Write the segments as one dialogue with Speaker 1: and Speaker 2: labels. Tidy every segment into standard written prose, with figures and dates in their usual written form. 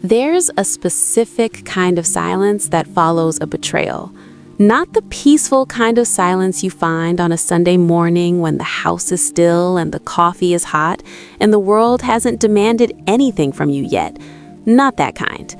Speaker 1: There's a specific kind of silence that follows a betrayal. Not the peaceful kind of silence you find on a Sunday morning when the house is still and the coffee is hot and the world hasn't demanded anything from you yet. Not that kind.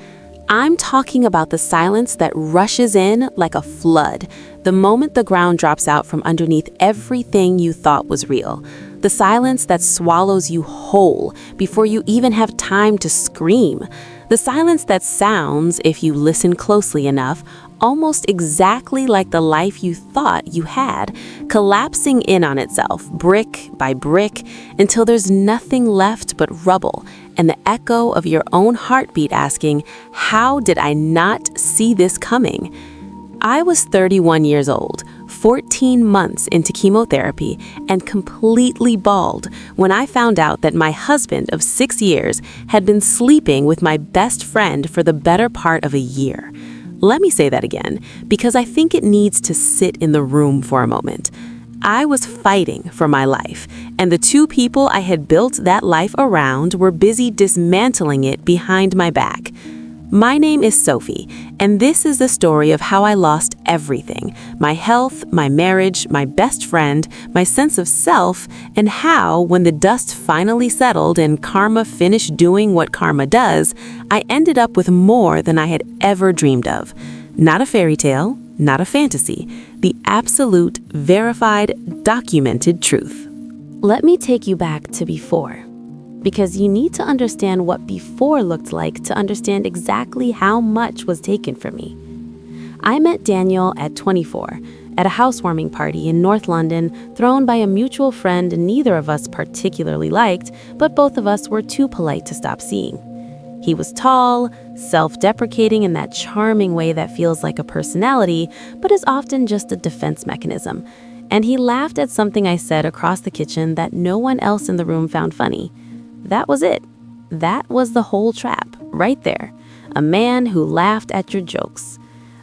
Speaker 1: I'm talking about the silence that rushes in like a flood, the moment the ground drops out from underneath everything you thought was real. The silence that swallows you whole before you even have time to scream. The silence that sounds, if you listen closely enough, almost exactly like the life you thought you had, collapsing in on itself, brick by brick, until there's nothing left but rubble and the echo of your own heartbeat asking, "How did I not see this coming?" I was 31 years old, 14 months into chemotherapy, and completely bald when I found out that my husband of 6 years had been sleeping with my best friend for the better part of a year. Let me say that again, because I think it needs to sit in the room for a moment. I was fighting for my life, and the two people I had built that life around were busy dismantling it behind my back. My name is Sophie, and this is the story of how I lost everything: my health, my marriage, my best friend, my sense of self, and how, when the dust finally settled and karma finished doing what karma does, I ended up with more than I had ever dreamed of. Not a fairy tale, not a fantasy, the absolute, verified, documented truth. Let me take you back to before, because you need to understand what before looked like to understand exactly how much was taken from me. I met Daniel at 24 at a housewarming party in North London thrown by a mutual friend neither of us particularly liked, but both of us were too polite to stop seeing. He was tall, self-deprecating in that charming way that feels like a personality, but is often just a defense mechanism. And he laughed at something I said across the kitchen that no one else in the room found funny. That was it. That was the whole trap, right there. A man who laughed at your jokes.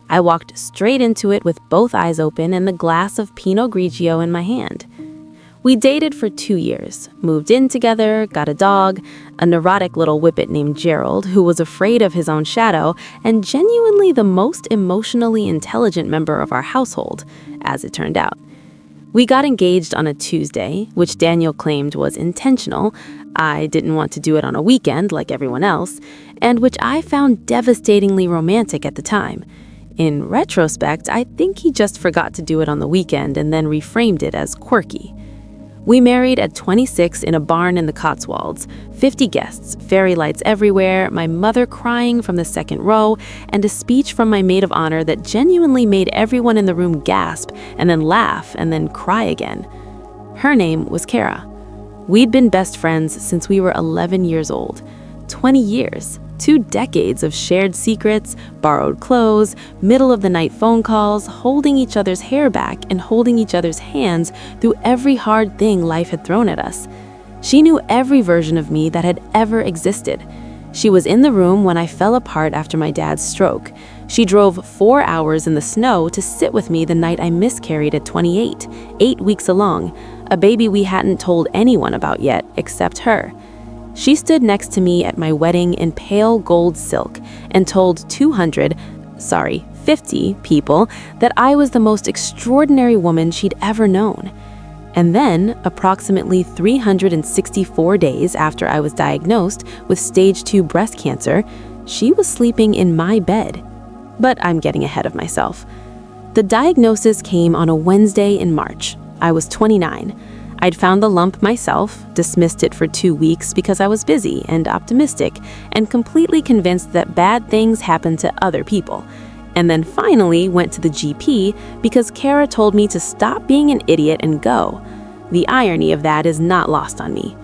Speaker 1: I walked straight into it with both eyes open and the glass of Pinot Grigio in my hand. We dated for 2 years, moved in together, got a dog, a neurotic little whippet named Gerald, who was afraid of his own shadow, and genuinely the most emotionally intelligent member of our household, as it turned out. We got engaged on a Tuesday, which Daniel claimed was intentional. I didn't want to do it on a weekend like everyone else, and which I found devastatingly romantic at the time. In retrospect, I think he just forgot to do it on the weekend and then reframed it as quirky. We married at 26 in a barn in the Cotswolds, 50 guests, fairy lights everywhere, my mother crying from the second row, and a speech from my maid of honor that genuinely made everyone in the room gasp and then laugh and then cry again. Her name was Cara. We'd been best friends since we were 11 years old. 20 years, 2 decades of shared secrets, borrowed clothes, middle-of-the-night phone calls, holding each other's hair back and holding each other's hands through every hard thing life had thrown at us. She knew every version of me that had ever existed. She was in the room when I fell apart after my dad's stroke. She drove 4 hours in the snow to sit with me the night I miscarried at 28, 8 weeks along, a baby we hadn't told anyone about yet except her. She stood next to me at my wedding in pale gold silk and told 50 people that I was the most extraordinary woman she'd ever known. And then, approximately 364 days after I was diagnosed with stage 2 breast cancer, she was sleeping in my bed. But I'm getting ahead of myself. The diagnosis came on a Wednesday in March. I was 29. I'd found the lump myself, dismissed it for 2 weeks because I was busy and optimistic and completely convinced that bad things happen to other people. And then finally went to the GP because Cara told me to stop being an idiot and go. The irony of that is not lost on me.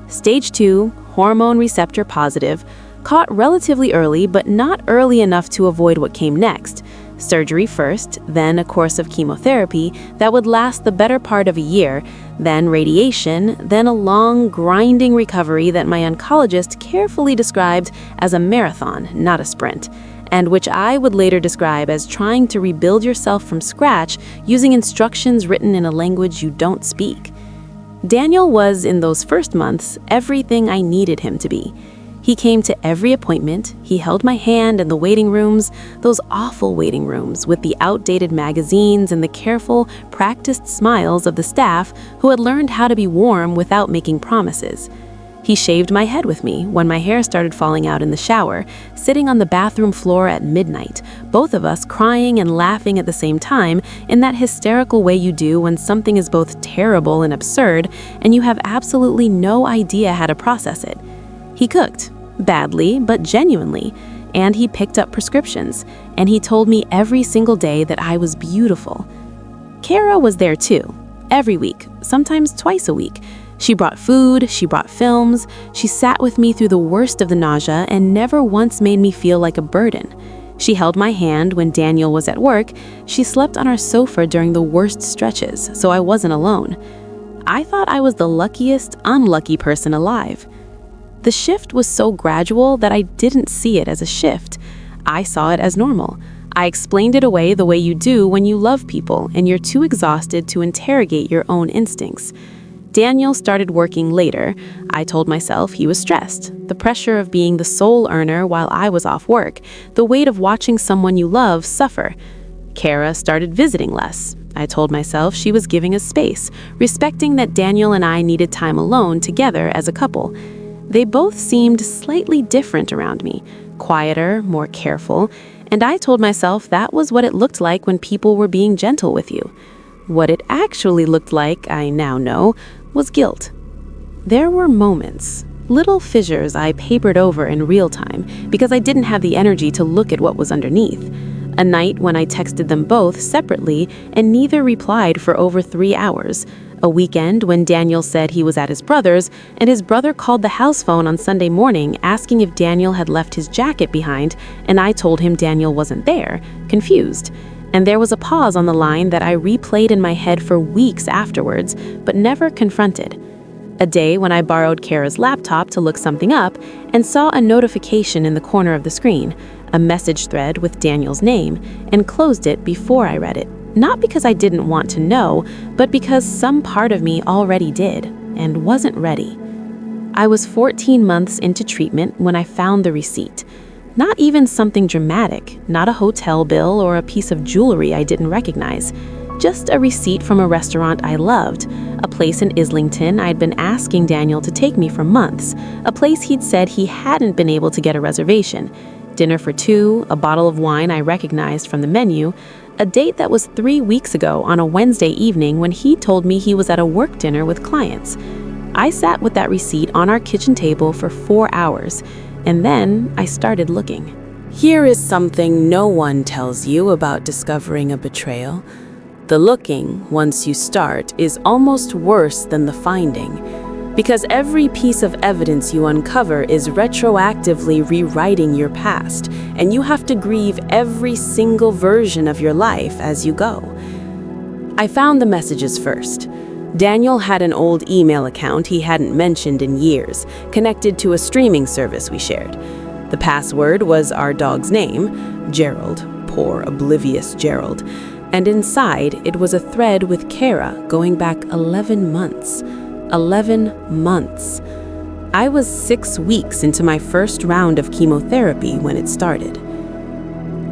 Speaker 1: Stage 2, hormone receptor positive, caught relatively early but not early enough to avoid what came next. Surgery first, then a course of chemotherapy that would last the better part of a year, then radiation, then a long, grinding recovery that my oncologist carefully described as a marathon, not a sprint, and which I would later describe as trying to rebuild yourself from scratch using instructions written in a language you don't speak. Daniel was, in those first months, everything I needed him to be. He came to every appointment. He held my hand in the waiting rooms, those awful waiting rooms with the outdated magazines and the careful, practiced smiles of the staff who had learned how to be warm without making promises. He shaved my head with me when my hair started falling out in the shower, sitting on the bathroom floor at midnight, both of us crying and laughing at the same time in that hysterical way you do when something is both terrible and absurd and you have absolutely no idea how to process it. He cooked, badly but genuinely, and he picked up prescriptions, and he told me every single day that I was beautiful. Cara was there too, every week, sometimes twice a week. She brought food, she brought films, she sat with me through the worst of the nausea and never once made me feel like a burden. She held my hand when Daniel was at work, she slept on our sofa during the worst stretches, so I wasn't alone. I thought I was the luckiest, unlucky person alive. The shift was so gradual that I didn't see it as a shift. I saw it as normal. I explained it away the way you do when you love people and you're too exhausted to interrogate your own instincts. Daniel started working later. I told myself he was stressed. The pressure of being the sole earner while I was off work, the weight of watching someone you love suffer. Cara started visiting less. I told myself she was giving us space, respecting that Daniel and I needed time alone together as a couple. They both seemed slightly different around me, quieter, more careful, and I told myself that was what it looked like when people were being gentle with you. What it actually looked like, I now know, was guilt. There were moments, little fissures I papered over in real time because I didn't have the energy to look at what was underneath. A night when I texted them both separately and neither replied for over 3 hours. A weekend when Daniel said he was at his brother's and his brother called the house phone on Sunday morning asking if Daniel had left his jacket behind, and I told him Daniel wasn't there, confused. And there was a pause on the line that I replayed in my head for weeks afterwards, but never confronted. A day when I borrowed Cara's laptop to look something up and saw a notification in the corner of the screen, a message thread with Daniel's name, and closed it before I read it. Not because I didn't want to know, but because some part of me already did and wasn't ready. I was 14 months into treatment when I found the receipt. Not even something dramatic, not a hotel bill or a piece of jewelry I didn't recognize. Just a receipt from a restaurant I loved, a place in Islington I'd been asking Daniel to take me for months, a place he'd said he hadn't been able to get a reservation. Dinner for 2, a bottle of wine I recognized from the menu, a date that was 3 weeks ago on a Wednesday evening when he told me he was at a work dinner with clients. I sat with that receipt on our kitchen table for 4 hours, and then I started looking. Here is something no one tells you about discovering a betrayal. The looking, once you start, is almost worse than the finding, because every piece of evidence you uncover is retroactively rewriting your past, and you have to grieve every single version of your life as you go. I found the messages first. Daniel had an old email account he hadn't mentioned in years, connected to a streaming service we shared. The password was our dog's name, Gerald, poor oblivious Gerald, and inside it was a thread with Cara going back 11 months. 11 months. I was 6 weeks into my first round of chemotherapy when it started.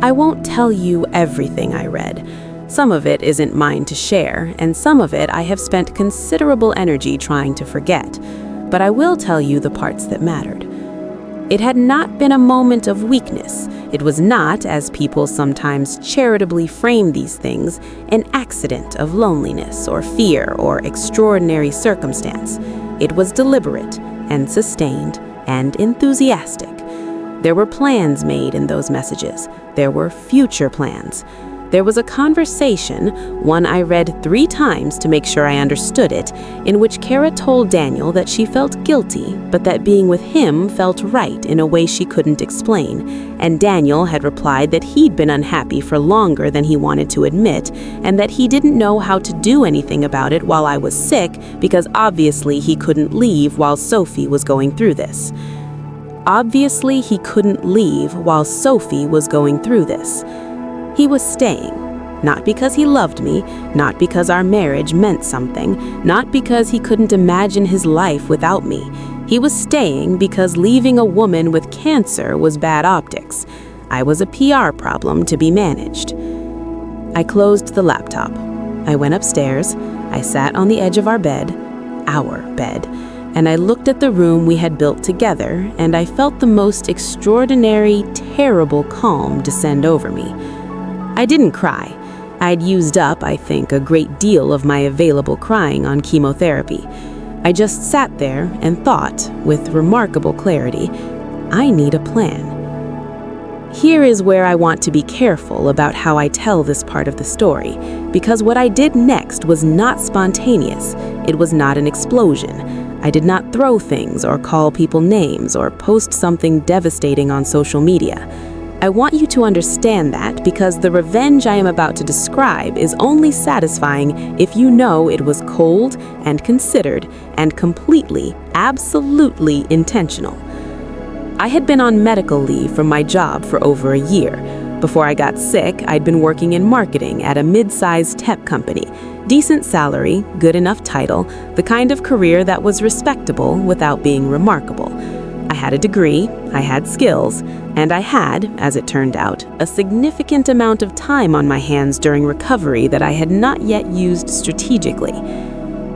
Speaker 1: I won't tell you everything I read. Some of it isn't mine to share, and some of it I have spent considerable energy trying to forget, but I will tell you the parts that mattered. It had not been a moment of weakness. It was not, as people sometimes charitably frame these things, an accident of loneliness or fear or extraordinary circumstance. It was deliberate and sustained and enthusiastic. There were plans made in those messages. There were future plans. There was a conversation, one I read 3 times to make sure I understood it, in which Cara told Daniel that she felt guilty, but that being with him felt right in a way she couldn't explain, and Daniel had replied that he'd been unhappy for longer than he wanted to admit, and that he didn't know how to do anything about it while I was sick, because obviously he couldn't leave while Sophie was going through this. Obviously he couldn't leave while Sophie was going through this. He was staying. Not because he loved me, not because our marriage meant something, not because he couldn't imagine his life without me. He was staying because leaving a woman with cancer was bad optics. I was a PR problem to be managed. I closed the laptop. I went upstairs. I sat on the edge of our bed, and I looked at the room we had built together, and I felt the most extraordinary, terrible calm descend over me. I didn't cry. I'd used up, I think, a great deal of my available crying on chemotherapy. I just sat there and thought, with remarkable clarity, I need a plan. Here is where I want to be careful about how I tell this part of the story, because what I did next was not spontaneous. It was not an explosion. I did not throw things or call people names or post something devastating on social media. I want you to understand that because the revenge I am about to describe is only satisfying if you know it was cold and considered and completely, absolutely intentional. I had been on medical leave from my job for over a year. Before I got sick, I'd been working in marketing at a mid-sized tech company. Decent salary, good enough title, the kind of career that was respectable without being remarkable. I had a degree, I had skills, and I had, as it turned out, a significant amount of time on my hands during recovery that I had not yet used strategically.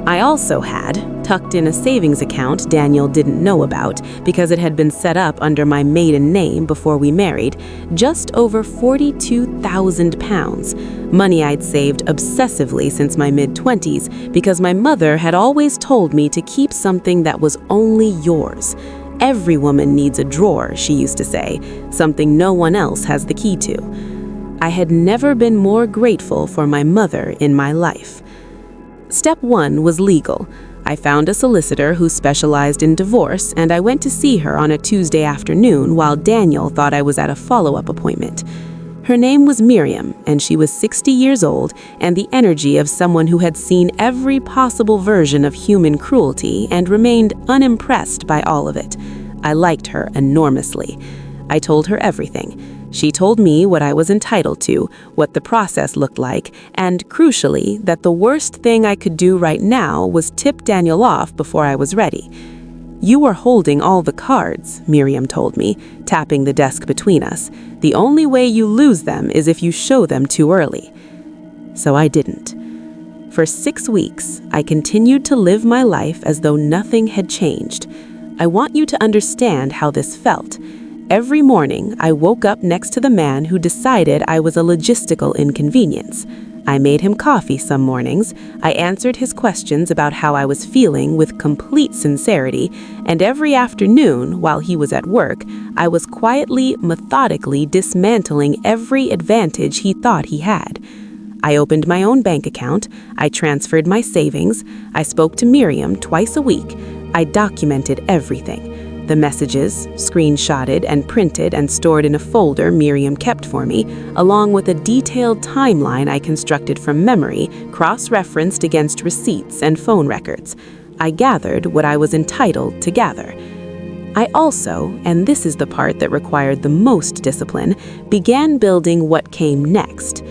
Speaker 1: I also had, tucked in a savings account Daniel didn't know about because it had been set up under my maiden name before we married, just over £42,000, money I'd saved obsessively since my mid-20s because my mother had always told me to keep something that was only yours. Every woman needs a drawer, she used to say, something no one else has the key to. I had never been more grateful for my mother in my life. Step 1 was legal. I found a solicitor who specialized in divorce, and I went to see her on a Tuesday afternoon while Daniel thought I was at a follow-up appointment. Her name was Miriam, and she was 60 years old and the energy of someone who had seen every possible version of human cruelty and remained unimpressed by all of it. I liked her enormously. I told her everything. She told me what I was entitled to, what the process looked like, and crucially, that the worst thing I could do right now was tip Daniel off before I was ready. You are holding all the cards, Miriam told me, tapping the desk between us. The only way you lose them is if you show them too early. So I didn't. For 6 weeks, I continued to live my life as though nothing had changed. I want you to understand how this felt. Every morning, I woke up next to the man who decided I was a logistical inconvenience. I made him coffee some mornings, I answered his questions about how I was feeling with complete sincerity, and every afternoon, while he was at work, I was quietly, methodically dismantling every advantage he thought he had. I opened my own bank account, I transferred my savings, I spoke to Miriam twice a week, I documented everything. The messages, screenshotted and printed and stored in a folder Miriam kept for me, along with a detailed timeline I constructed from memory, cross-referenced against receipts and phone records. I gathered what I was entitled to gather. I also, and this is the part that required the most discipline, began building what came next.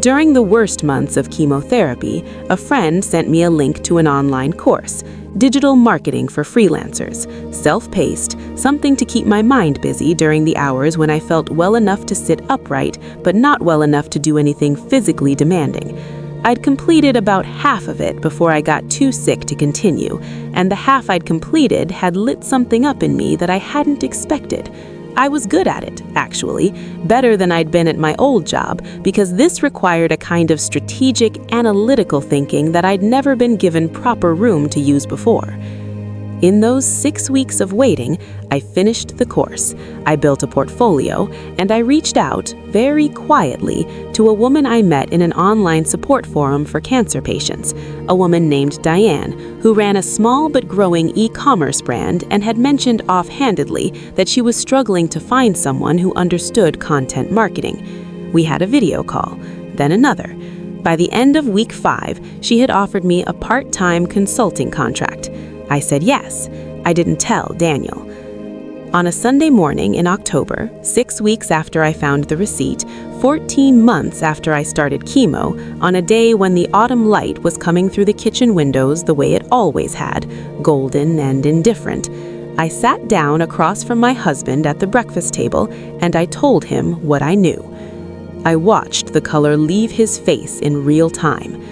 Speaker 1: During the worst months of chemotherapy, a friend sent me a link to an online course, Digital Marketing for Freelancers, self-paced, something to keep my mind busy during the hours when I felt well enough to sit upright, but not well enough to do anything physically demanding. I'd completed about half of it before I got too sick to continue, and the half I'd completed had lit something up in me that I hadn't expected. I was good at it, actually, better than I'd been at my old job, because this required a kind of strategic, analytical thinking that I'd never been given proper room to use before. In those 6 weeks of waiting, I finished the course, I built a portfolio, and I reached out, very quietly, to a woman I met in an online support forum for cancer patients, a woman named Diane, who ran a small but growing e-commerce brand and had mentioned offhandedly that she was struggling to find someone who understood content marketing. We had a video call, then another. By the end of week 5, she had offered me a part-time consulting contract. I said yes. I didn't tell Daniel. On a Sunday morning in October, 6 weeks after I found the receipt, 14 months after I started chemo, on a day when the autumn light was coming through the kitchen windows the way it always had, golden and indifferent, I sat down across from my husband at the breakfast table and I told him what I knew. I watched the color leave his face in real time.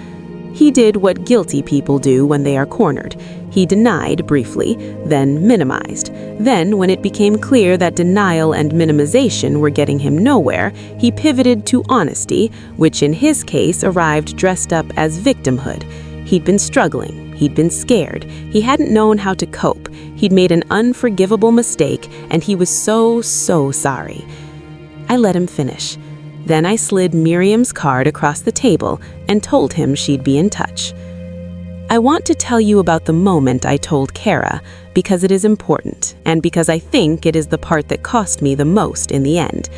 Speaker 1: He did what guilty people do when they are cornered. He denied briefly, then minimized. Then, when it became clear that denial and minimization were getting him nowhere, he pivoted to honesty, which in his case arrived dressed up as victimhood. He'd been struggling. He'd been scared. He hadn't known how to cope. He'd made an unforgivable mistake, and he was so sorry. I let him finish. Then I slid Miriam's card across the table and told him she'd be in touch. I want to tell you about the moment I told Cara because it is important and because I think it is the part that cost me the most in the end.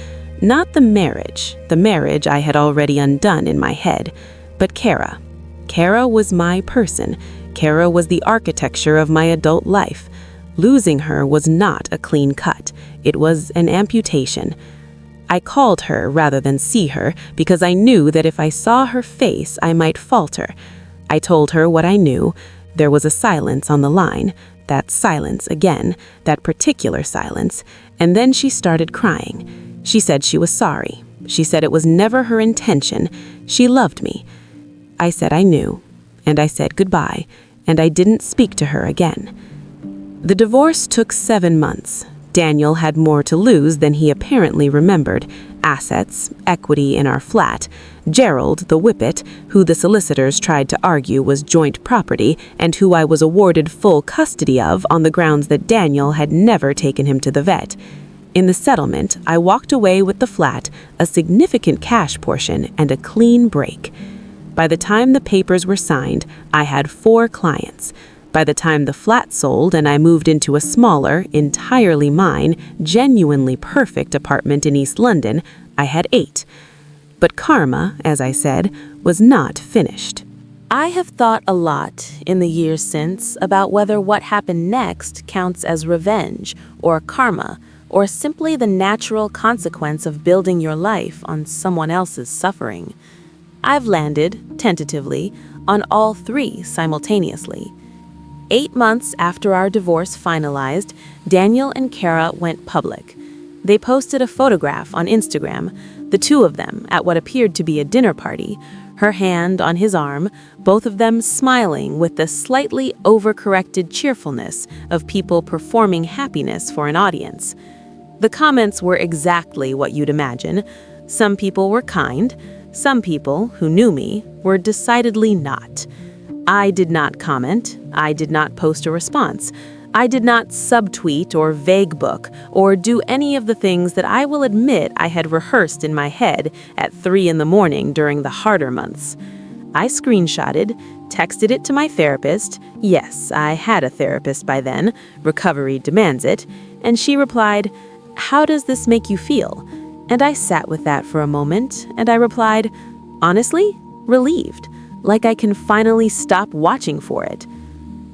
Speaker 1: Not the marriage. The marriage I had already undone in my head, but Cara. Cara was my person. Cara was the architecture of my adult life. Losing her was not a clean cut. It was an amputation. I called her rather than see her because I knew that if I saw her face, I might falter. I told her what I knew. There was a silence on the line, that silence again, that particular silence, and then she started crying. She said she was sorry. She said it was never her intention. She loved me. I said I knew, and I said goodbye, and I didn't speak to her again. The divorce took 7 months. Daniel had more to lose than he apparently remembered. Assets, equity in our flat. Gerald, the whippet, who the solicitors tried to argue was joint property and who I was awarded full custody of on the grounds that Daniel had never taken him to the vet. In the settlement, I walked away with the flat, a significant cash portion, and a clean break. By the time the papers were signed, I had 4 clients. By the time the flat sold and I moved into a smaller, entirely mine, genuinely perfect apartment in East London, I had 8. But karma, as I said, was not finished. I have thought a lot in the years since about whether what happened next counts as revenge or karma or simply the natural consequence of building your life on someone else's suffering. I've landed, tentatively, on all 3 simultaneously. 8 months after our divorce finalized, Daniel and Cara went public. They posted a photograph on Instagram, the 2 of them at what appeared to be a dinner party, her hand on his arm, both of them smiling with the slightly overcorrected cheerfulness of people performing happiness for an audience. The comments were exactly what you'd imagine. Some people were kind. Some people, who knew me, were decidedly not. I did not comment. I did not post a response. I did not subtweet or vague book or do any of the things that I will admit I had rehearsed in my head at 3 a.m. during the harder months. I screenshotted, texted it to my therapist. Yes, I had a therapist by then. Recovery demands it. And she replied, "How does this make you feel?" And I sat with that for a moment, and I replied, honestly, relieved. Like I can finally stop watching for it.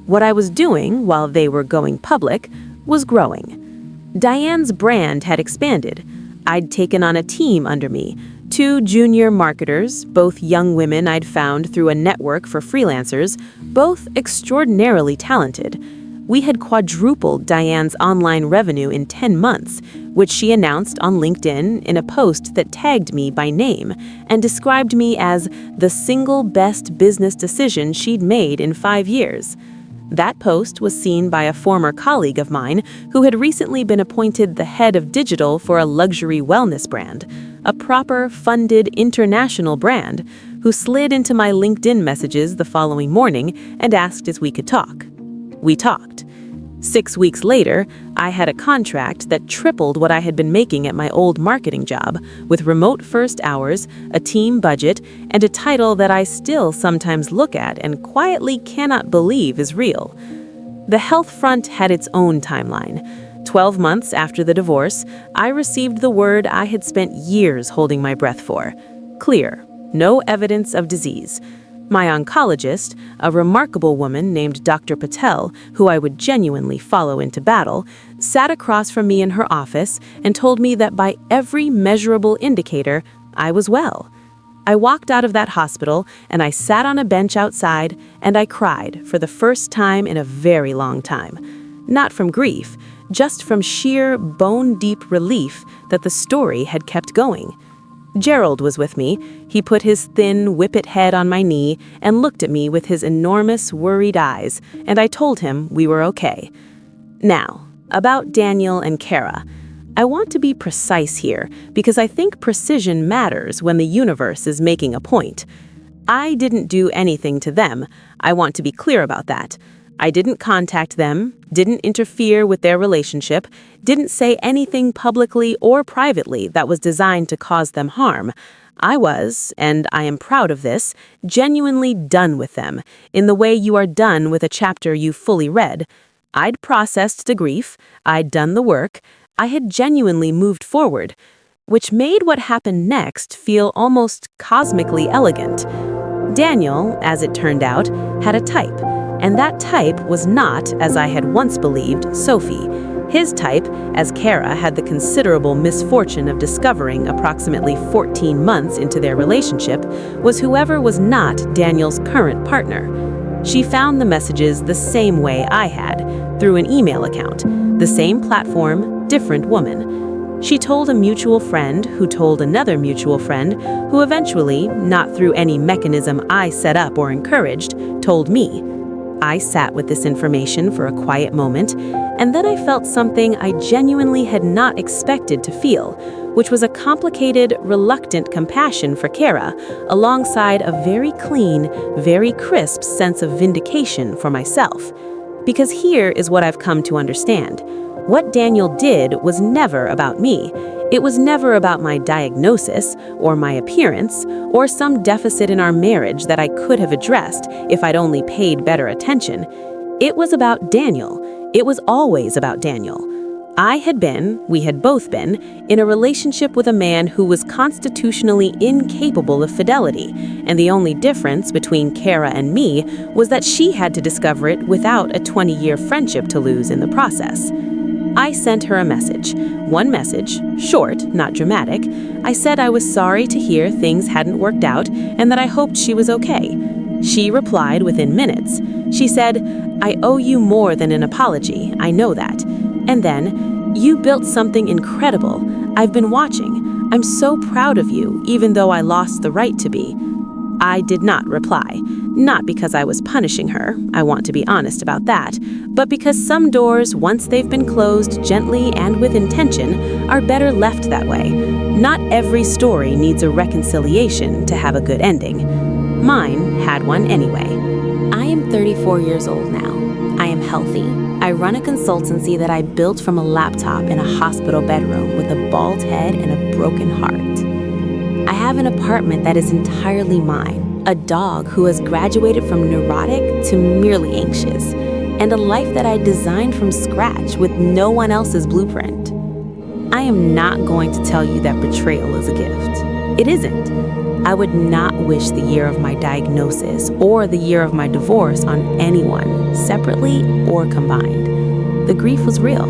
Speaker 1: What I was doing while they were going public was growing. Diane's brand had expanded. I'd taken on a team under me, 2 junior marketers, both young women I'd found through a network for freelancers, both extraordinarily talented. We had quadrupled Diane's online revenue in 10 months, which she announced on LinkedIn in a post that tagged me by name and described me as the single best business decision she'd made in 5 years. That post was seen by a former colleague of mine who had recently been appointed the head of digital for a luxury wellness brand, a proper, funded international brand, who slid into my LinkedIn messages the following morning and asked if we could talk. We talked. 6 weeks later, I had a contract that tripled what I had been making at my old marketing job, with remote-first hours, a team budget, and a title that I still sometimes look at and quietly cannot believe is real. The health front had its own timeline. 12 months after the divorce, I received the word I had spent years holding my breath for. Clear. No evidence of disease. My oncologist, a remarkable woman named Dr. Patel, who I would genuinely follow into battle, sat across from me in her office and told me that by every measurable indicator, I was well. I walked out of that hospital and I sat on a bench outside and I cried for the first time in a very long time. Not from grief, just from sheer bone-deep relief that the story had kept going. Gerald was with me. He put his thin, whippet head on my knee and looked at me with his enormous, worried eyes, and I told him we were okay. Now, about Daniel and Cara. I want to be precise here because I think precision matters when the universe is making a point. I didn't do anything to them. I want to be clear about that. I didn't contact them, didn't interfere with their relationship, didn't say anything publicly or privately that was designed to cause them harm. I was, and I am proud of this, genuinely done with them, in the way you are done with a chapter you fully read. I'd processed the grief, I'd done the work, I had genuinely moved forward, which made what happened next feel almost cosmically elegant. Daniel, as it turned out, had a type. And that type was not, as I had once believed, Sophie. His type, as Cara had the considerable misfortune of discovering approximately 14 months into their relationship, was whoever was not Daniel's current partner. She found the messages the same way I had, through an email account. The same platform, different woman. She told a mutual friend who told another mutual friend who eventually, not through any mechanism I set up or encouraged, told me. I sat with this information for a quiet moment, and then I felt something I genuinely had not expected to feel, which was a complicated, reluctant compassion for Cara, alongside a very clean, very crisp sense of vindication for myself. Because here is what I've come to understand. What Daniel did was never about me. It was never about my diagnosis, or my appearance, or some deficit in our marriage that I could have addressed if I'd only paid better attention. It was about Daniel. It was always about Daniel. We had both been, in a relationship with a man who was constitutionally incapable of fidelity, and the only difference between Cara and me was that she had to discover it without a 20-year friendship to lose in the process. I sent her a message. One message, short, not dramatic. I said I was sorry to hear things hadn't worked out and that I hoped she was okay. She replied within minutes. She said, "I owe you more than an apology, I know that." And then, "You built something incredible. I've been watching. I'm so proud of you, even though I lost the right to be." I did not reply, not because I was punishing her, I want to be honest about that, but because some doors, once they've been closed gently and with intention, are better left that way. Not every story needs a reconciliation to have a good ending. Mine had one anyway. I am 34 years old now. I am healthy. I run a consultancy that I built from a laptop in a hospital bedroom with a bald head and a broken heart. I have an apartment that is entirely mine, a dog who has graduated from neurotic to merely anxious, and a life that I designed from scratch with no one else's blueprint. I am not going to tell you that betrayal is a gift. It isn't. I would not wish the year of my diagnosis or the year of my divorce on anyone, separately or combined. The grief was real.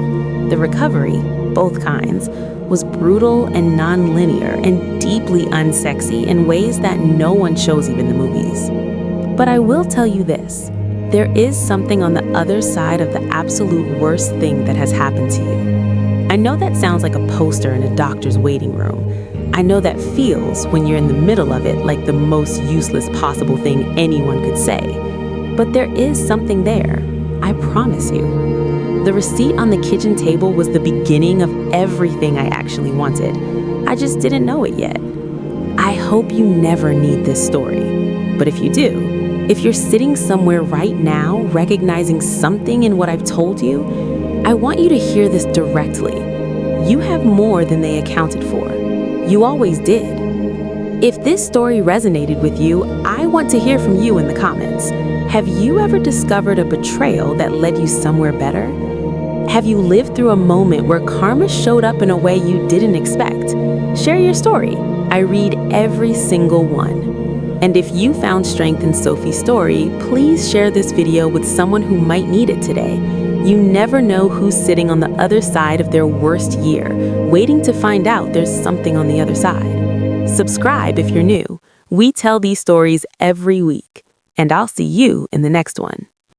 Speaker 1: The recovery, both kinds, was brutal and non-linear and deeply unsexy in ways that no one shows even the movies. But I will tell you this, there is something on the other side of the absolute worst thing that has happened to you. I know that sounds like a poster in a doctor's waiting room. I know that feels, when you're in the middle of it, like the most useless possible thing anyone could say. But there is something there, I promise you. The receipt on the kitchen table was the beginning of everything I actually wanted. I just didn't know it yet. I hope you never need this story. But if you do, if you're sitting somewhere right now recognizing something in what I've told you, I want you to hear this directly. You have more than they accounted for. You always did. If this story resonated with you, I want to hear from you in the comments. Have you ever discovered a betrayal that led you somewhere better? Have you lived through a moment where karma showed up in a way you didn't expect? Share your story. I read every single one. And if you found strength in Sophie's story, please share this video with someone who might need it today. You never know who's sitting on the other side of their worst year, waiting to find out there's something on the other side. Subscribe if you're new. We tell these stories every week, and I'll see you in the next one.